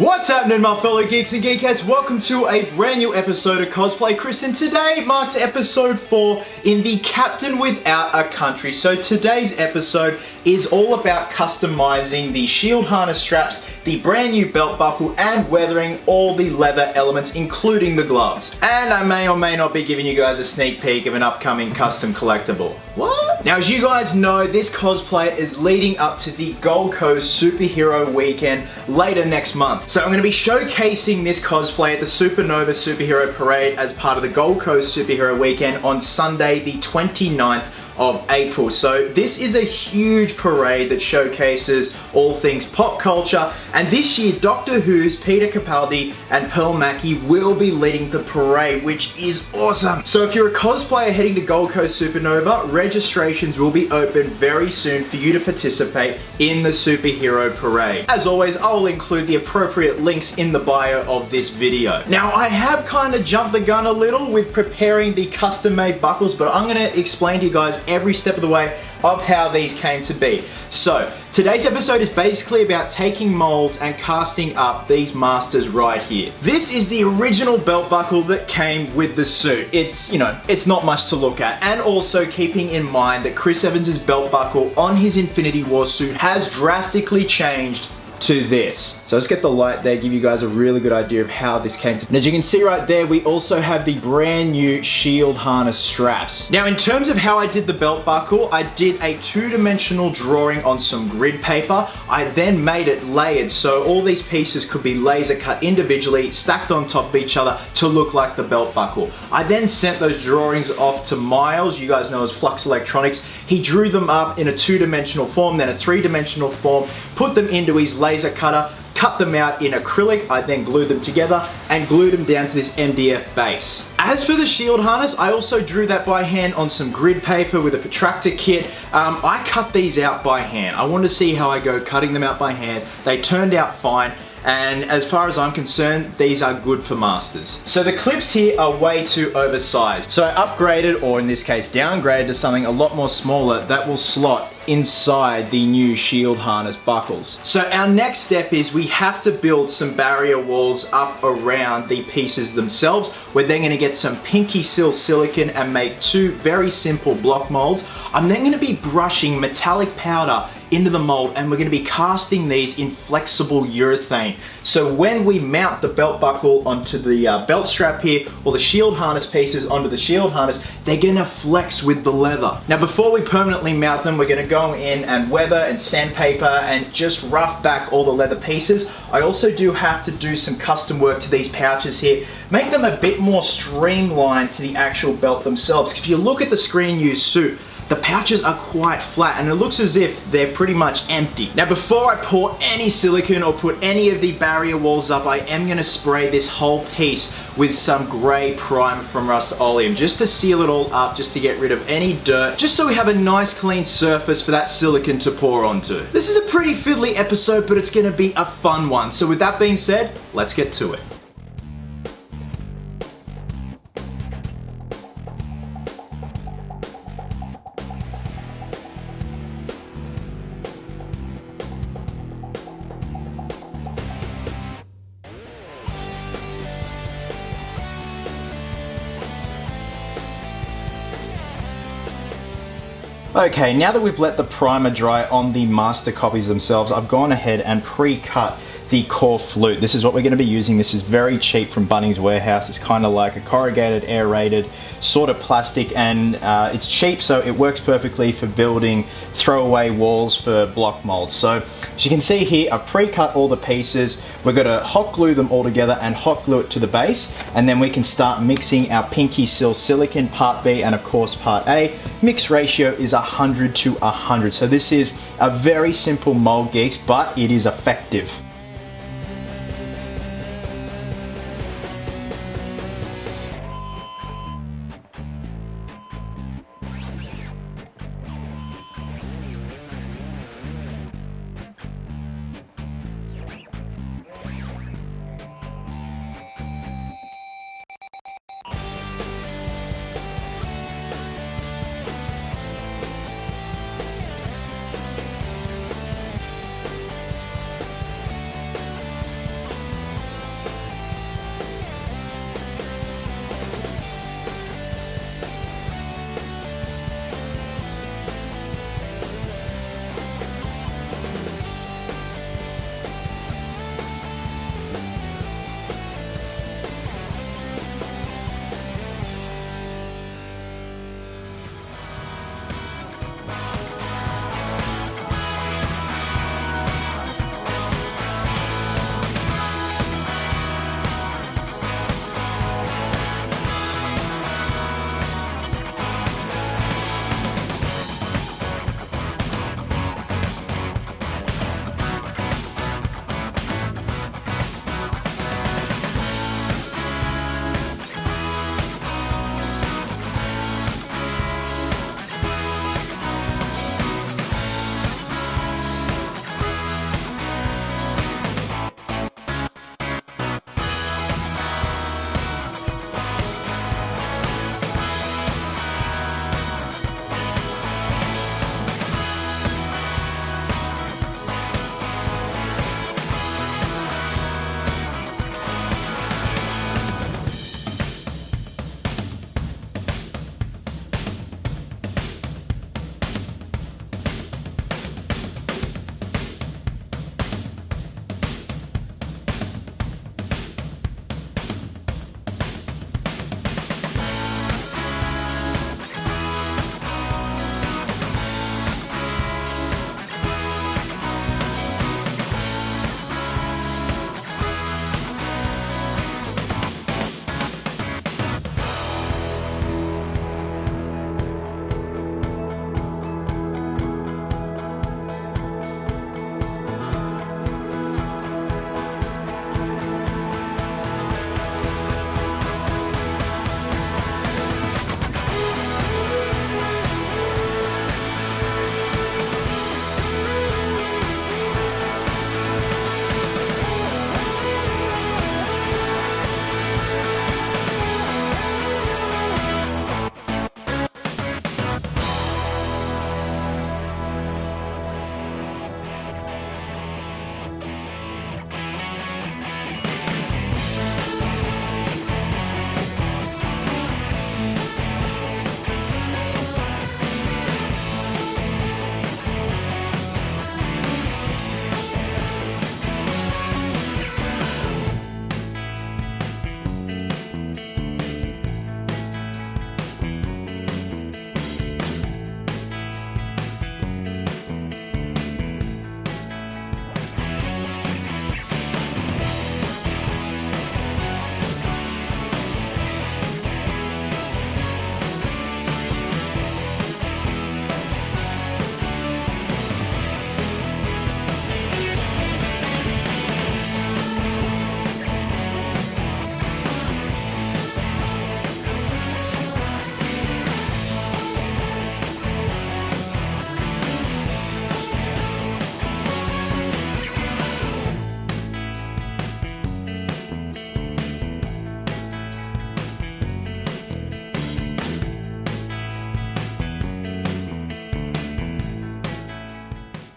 What's happening, my fellow geeks and geekettes? Welcome to a brand new episode of Cosplay. Chris, and today marks episode 4 in the Captain Without a Country. So today's episode is all about customizing the shield harness straps, the brand new belt buckle, and weathering all the leather elements, including the gloves. And I may or may not be giving you guys a sneak peek of an upcoming custom collectible. What? Now, as you guys know, this cosplay is leading up to the Gold Coast Superhero Weekend later next month. So I'm going to be showcasing this cosplay at the Supernova Superhero Parade as part of the Gold Coast Superhero Weekend on Sunday, the 29th of April. So this is a huge parade that showcases all things pop culture, and this year Doctor Who's Peter Capaldi and Pearl Mackie will be leading the parade, which is awesome. So if you're a cosplayer heading to Gold Coast Supernova, registrations will be open very soon for you to participate in the superhero parade. As always, I'll include the appropriate links in the bio of this video. Now, I have kind of jumped the gun a little with preparing the custom-made buckles, but I'm going to explain to you guys every step of the way of how these came to be. So today's episode is basically about taking molds and casting up these masters right here. This is the original belt buckle that came with the suit. It's, you know, it's not much to look at, and also keeping in mind that Chris Evans's belt buckle on his Infinity War suit has drastically changed to this. So let's get the light there, give you guys a really good idea of how this came to. And as you can see right there, we also have the brand new shield harness straps. Now, in terms of how I did the belt buckle, I did a two-dimensional drawing on some grid paper. I then made it layered, so all these pieces could be laser cut individually, stacked on top of each other to look like the belt buckle. I then sent those drawings off to Miles, you guys know as Flux Electronics. He drew them up in a two-dimensional form, then a three-dimensional form, put them into his laser cutter, cut them out in acrylic. I then glued them together and glued them down to this MDF base. As for the shield harness, I also drew that by hand on some grid paper with a protractor kit. I cut these out by hand. I wanted to see how I go cutting them out by hand. They turned out fine. And as far as I'm concerned, these are good for masters. So the clips here are way too oversized. So I upgraded, or in this case downgraded, to something a lot more smaller that will slot inside the new shield harness buckles. So our next step is we have to build some barrier walls up around the pieces themselves. We're then going to get some pinky seal silicone and make two very simple block molds. I'm then going to be brushing metallic powder into the mold, and we're going to be casting these in flexible urethane. So when we mount the belt buckle onto the belt strap here, or the shield harness pieces onto the shield harness, they're going to flex with the leather. Now, before we permanently mount them, we're going to go in and weather and sandpaper and just rough back all the leather pieces. I also do have to do some custom work to these pouches here, make them a bit more streamlined to the actual belt themselves. If you look at the screen used suit, the pouches are quite flat and it looks as if they're pretty much empty. Now, before I pour any silicone or put any of the barrier walls up, I am going to spray this whole piece with some grey primer from Rust-Oleum just to seal it all up, just to get rid of any dirt, just so we have a nice clean surface for that silicone to pour onto. This is a pretty fiddly episode, but it's going to be a fun one. So with that being said, let's get to it. Okay, now that we've let the primer dry on the master copies themselves, I've gone ahead and pre-cut the core flute. This is what we're going to be using. This is very cheap from Bunnings Warehouse. It's kind of like a corrugated, aerated sort of plastic, and it's cheap, so it works perfectly for building throwaway walls for block molds. So as you can see here, I've pre-cut all the pieces. We're going to hot glue them all together and hot glue it to the base, and then we can start mixing our pinky seal silicone part B and of course part A. Mix ratio is 100 to 100. So this is a very simple mold, geeks, but it is effective.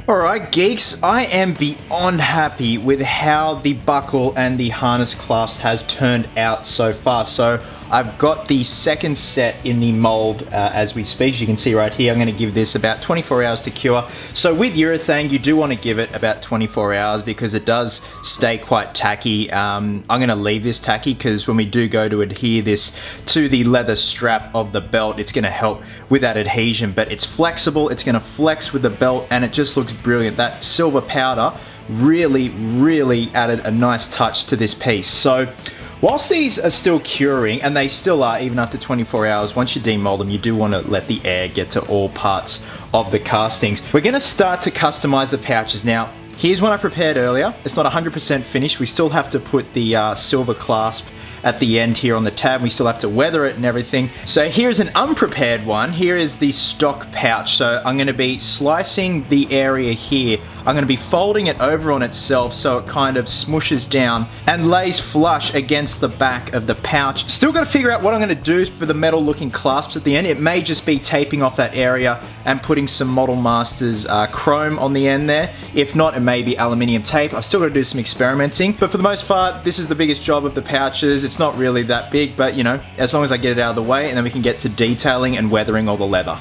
Alright geeks, I am beyond happy with how the buckle and the harness clasp has turned out so far. So I've got the second set in the mold as we speak. As you can see right here, I'm going to give this about 24 hours to cure. So with urethane, you do want to give it about 24 hours because it does stay quite tacky. I'm going to leave this tacky because when we do go to adhere this to the leather strap of the belt, it's going to help with that adhesion. But it's flexible, it's going to flex with the belt, and it just looks brilliant. That silver powder really added a nice touch to this piece. So whilst these are still curing, and they still are even after 24 hours, once you demold them, you do want to let the air get to all parts of the castings. We're going to start to customize the pouches. Now, here's one I prepared earlier. It's not 100% finished. We still have to put the silver clasp at the end here on the tab. We still have to weather it and everything. So here's an unprepared one. Here is the stock pouch. So I'm going to be slicing the area here. I'm going to be folding it over on itself so it kind of smooshes down and lays flush against the back of the pouch. Still got to figure out what I'm going to do for the metal looking clasps at the end. It may just be taping off that area and putting some Model Masters chrome on the end there. If not, it may be aluminium tape. I've still got to do some experimenting, but for the most part, this is the biggest job of the pouches. It's not really that big, but you know, as long as I get it out of the way, and then we can get to detailing and weathering all the leather.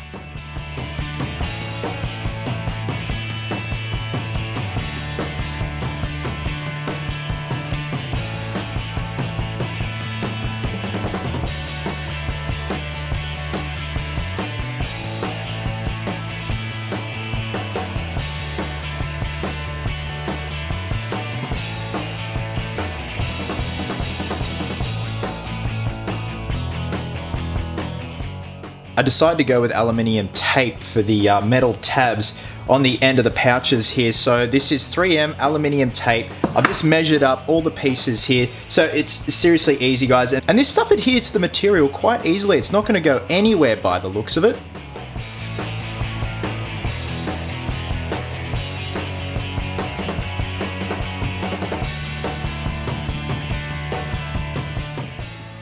I decided to go with aluminium tape for the metal tabs on the end of the pouches here. So this is 3M aluminium tape. I've just measured up all the pieces here. So it's seriously easy, guys. And this stuff adheres to the material quite easily. It's not going to go anywhere by the looks of it.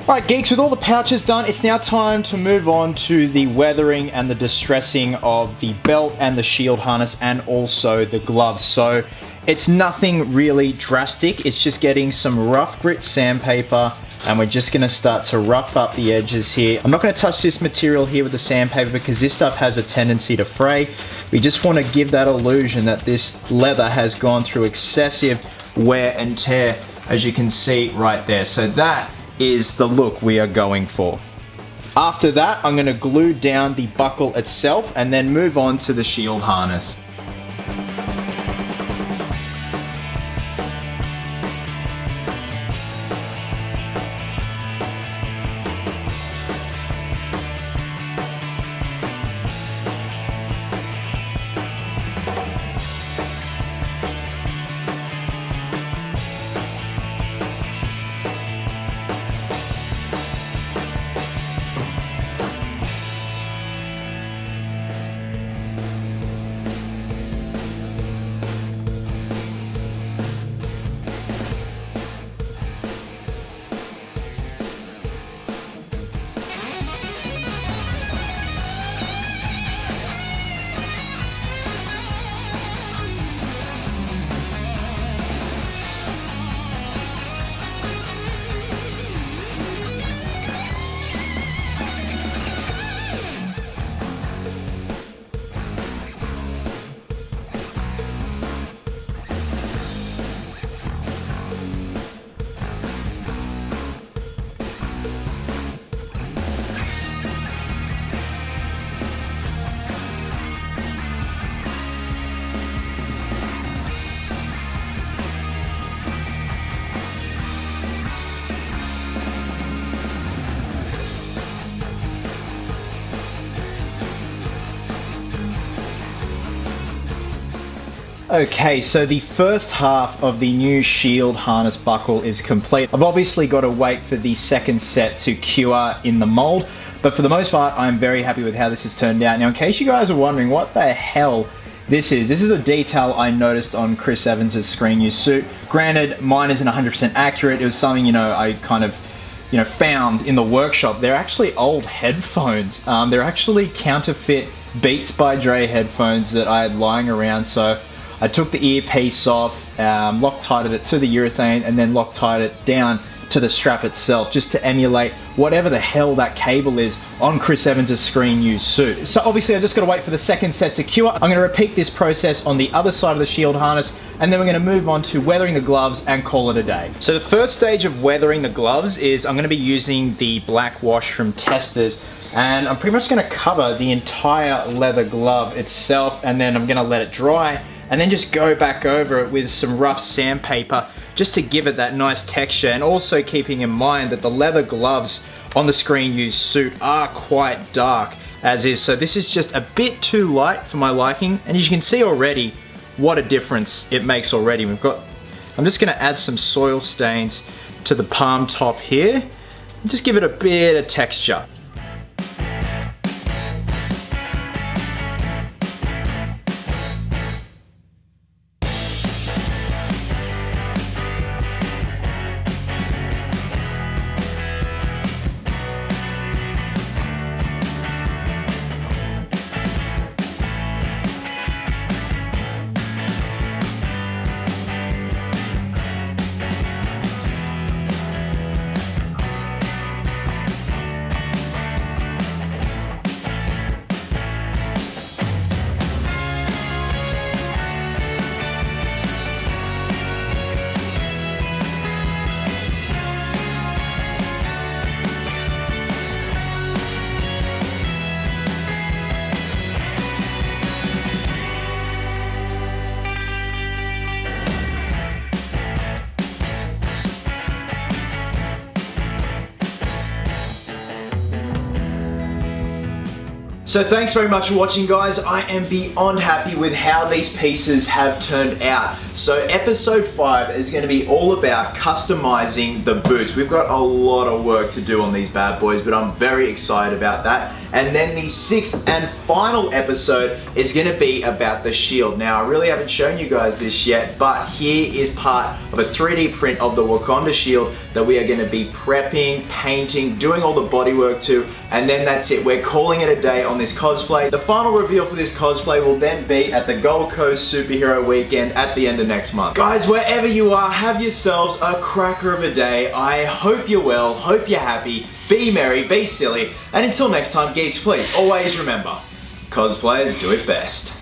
Alright geeks, with all the pouches done, it's now time to move on to the weathering and the distressing of the belt and the shield harness and also the gloves. So it's nothing really drastic, it's just getting some rough grit sandpaper and we're just going to start to rough up the edges here. I'm not going to touch this material here with the sandpaper because this stuff has a tendency to fray. We just want to give that illusion that this leather has gone through excessive wear and tear, as you can see right there. So that is the look we are going for. After that, I'm going to glue down the buckle itself and then move on to the shield harness. Okay, so the first half of the new shield harness buckle is complete. I've obviously got to wait for the second set to cure in the mold, but for the most part, I'm very happy with how this has turned out. Now, in case you guys are wondering what the hell this is a detail I noticed on Chris Evans's screen use suit. Granted, mine isn't 100% accurate. It was something, you know, I kind of, you know, found in the workshop. They're actually old headphones. They're actually counterfeit Beats by Dre headphones that I had lying around, so I took the earpiece off, Loctited it to the urethane, and then Loctited it down to the strap itself, just to emulate whatever the hell that cable is on Chris Evans' screen used suit. So obviously I just gotta wait for the second set to cure. I'm gonna repeat this process on the other side of the shield harness, and then we're gonna move on to weathering the gloves and call it a day. So the first stage of weathering the gloves is I'm gonna be using the black wash from Testors, and I'm pretty much gonna cover the entire leather glove itself, and then I'm gonna let it dry, and then just go back over it with some rough sandpaper just to give it that nice texture, and also keeping in mind that the leather gloves on the screen used suit are quite dark as is, so this is just a bit too light for my liking, and as you can see already what a difference it makes already. I'm just going to add some soil stains to the palm top here and just give it a bit of texture. So thanks very much for watching, guys. I am beyond happy with how these pieces have turned out. So episode 5 is going to be all about customizing the boots. We've got a lot of work to do on these bad boys, but I'm very excited about that. And then the 6th and final episode is going to be about the shield. Now, I really haven't shown you guys this yet, but here is part of a 3D print of the Wakanda shield that we are going to be prepping, painting, doing all the bodywork to, and then that's it. We're calling it a day on this cosplay. The final reveal for this cosplay will then be at the Gold Coast Superhero Weekend at the end of next month. Guys, wherever you are, have yourselves a cracker of a day. I hope you're well, hope you're happy, be merry, be silly, and until next time, geeks, please always remember, cosplayers do it best.